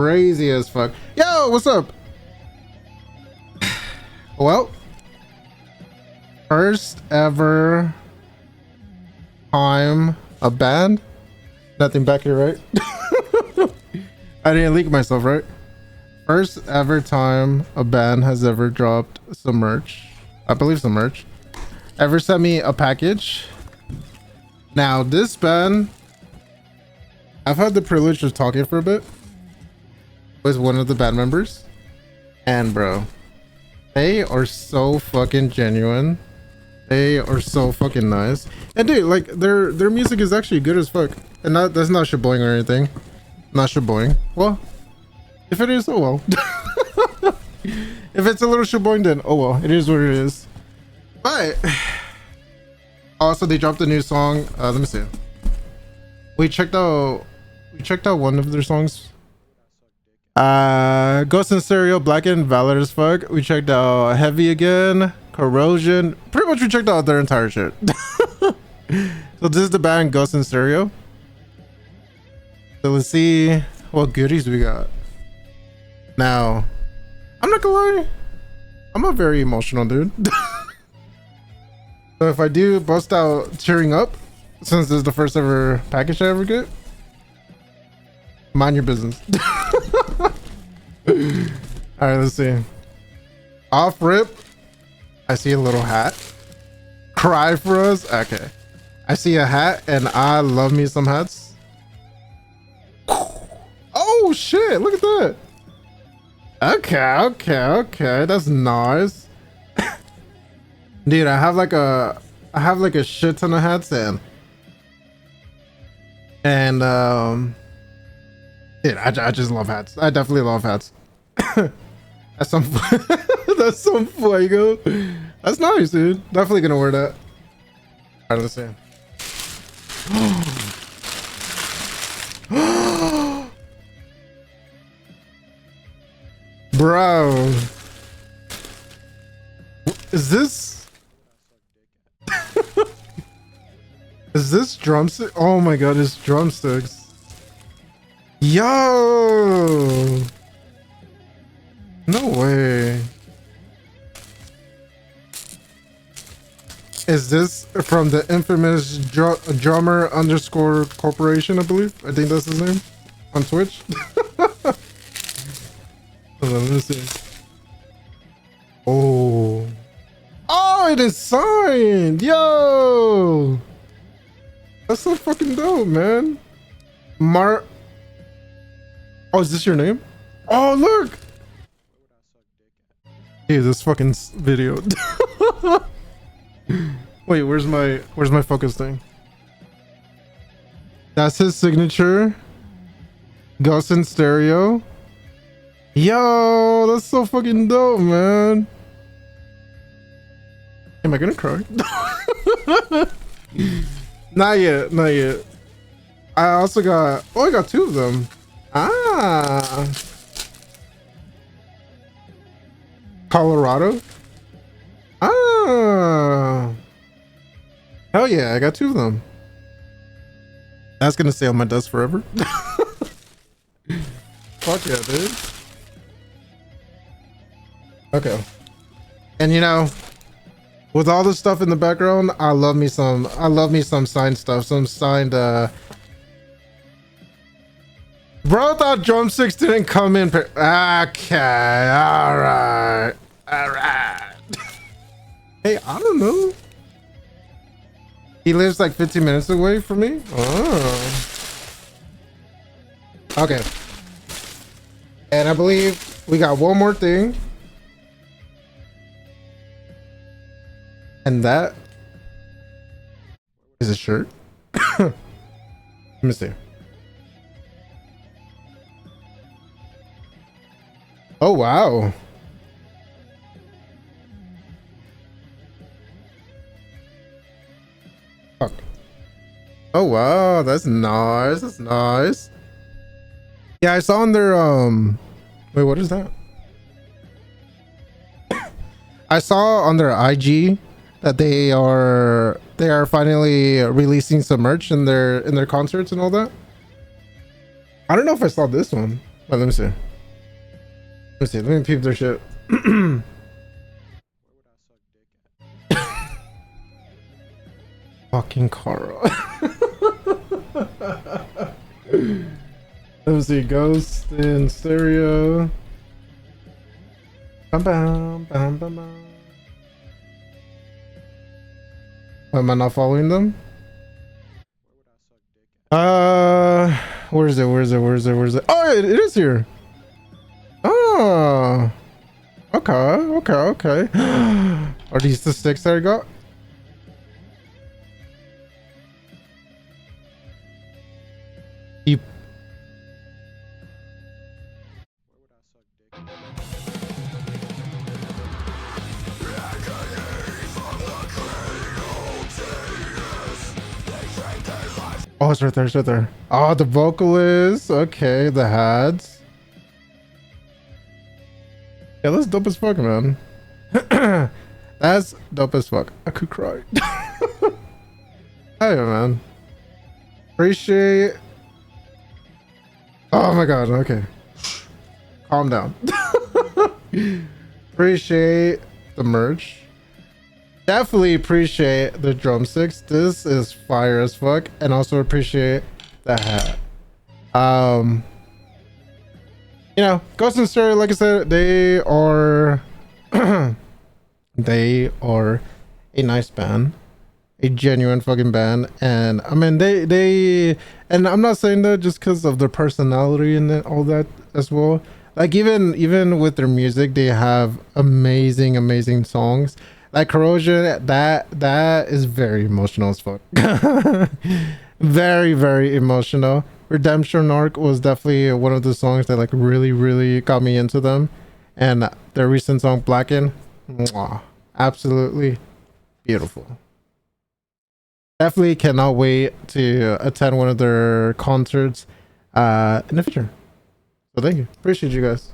Crazy as fuck. Yo, what's up? Well, first ever time a band. Nothing back here, right? I didn't leak myself, right? First ever time a band has ever dropped some merch. I believe some merch. Ever sent me a package. Now, this band, I've had the privilege of talking for a bit with one of the band members. And bro, they are so fucking genuine. They are so fucking nice. And dude, like their music is actually good as fuck. And that's not shaboing or anything. Not shaboing. Well, if it is, oh well. If it's a little shaboing, then oh well. It is what it is. But also they dropped a new song. Let me see. We checked out one of their songs. Ghost in Stereo, Black and Valid as fuck. We checked out Heavy Again, Corrosion. Pretty much we checked out their entire shit. So this is the band Ghost in Stereo. So let's see what goodies we got. Now, I'm not gonna lie, I'm a very emotional dude. So if I do bust out tearing up, since this is the first ever package I ever get, mind your business. All right, let's see. Off rip, I see a little hat. Cry for us. Okay, I see a hat, and I love me some hats. Oh shit! Look at that. Okay. That's nice. Dude, I have like a shit ton of hats and dude, I just love hats. I definitely love hats. That's some that's some fuego. That's nice, dude. Definitely gonna wear that. All right, let's see. Bro, is this is this drumstick? Oh my god, it's drumsticks. Yo, no way. Is this from the infamous drummer underscore corporation? I believe. I think that's his name on Twitch. Hold on, let me see. Oh, it is signed. Yo, that's so fucking dope, man. Oh, is this your name? Oh, look. Hey, this fucking video. Wait, where's my focus thing? That's his signature. Ghost in Stereo. Yo, that's so fucking dope, man. Am I gonna cry? Not yet. I also got, I got two of them. Colorado. Hell yeah, I got two of them. That's gonna stay on my desk forever. Fuck yeah, dude. Okay. And you know, with all the stuff in the background, I love me some signed stuff. Some signed Bro thought drumsticks didn't come in okay, alright. Hey, I don't know. He lives like 15 minutes away from me. Oh. Okay. And I believe we got one more thing. And that is a shirt. Let me see. Oh wow. Fuck. Oh wow, that's nice. That's nice. Yeah, I saw on their wait, what is that? I saw on their IG that they are finally releasing some merch in their concerts and all that. I don't know if I saw this one. let me see. Let me see. Let me peep their shit. Fucking Carl. Let me see. Ghost in stereo. Bam, bam, bam, bam, bam. Am I not following them? Where is it? Where is it? Where is it? Where is it? Oh, it is here. Oh, okay, okay, okay. Are these the sticks that I got? Keep. Oh, it's right there. It's right there. Oh, the vocalist. Okay, the hats. Yeah, that's dope as fuck, man. That's dope as fuck. I could cry. Hey, man. Appreciate. Oh my god. Okay. Calm down. Appreciate the merch. Definitely appreciate the drumsticks. This is fire as fuck. And also appreciate the hat. You know, Ghost in Stereo, like I said, they are they are a nice band, a genuine fucking band, and I mean they and I'm not saying that just because of their personality and all that as well. Like even with their music, they have amazing songs. Like Corrosion, that is very emotional as fuck. Very emotional. Redemption Arc was definitely one of the songs that like really got me into them, and their recent song Blacken, mwah, absolutely beautiful. Definitely cannot wait to attend one of their concerts in the future. So thank you, appreciate you guys.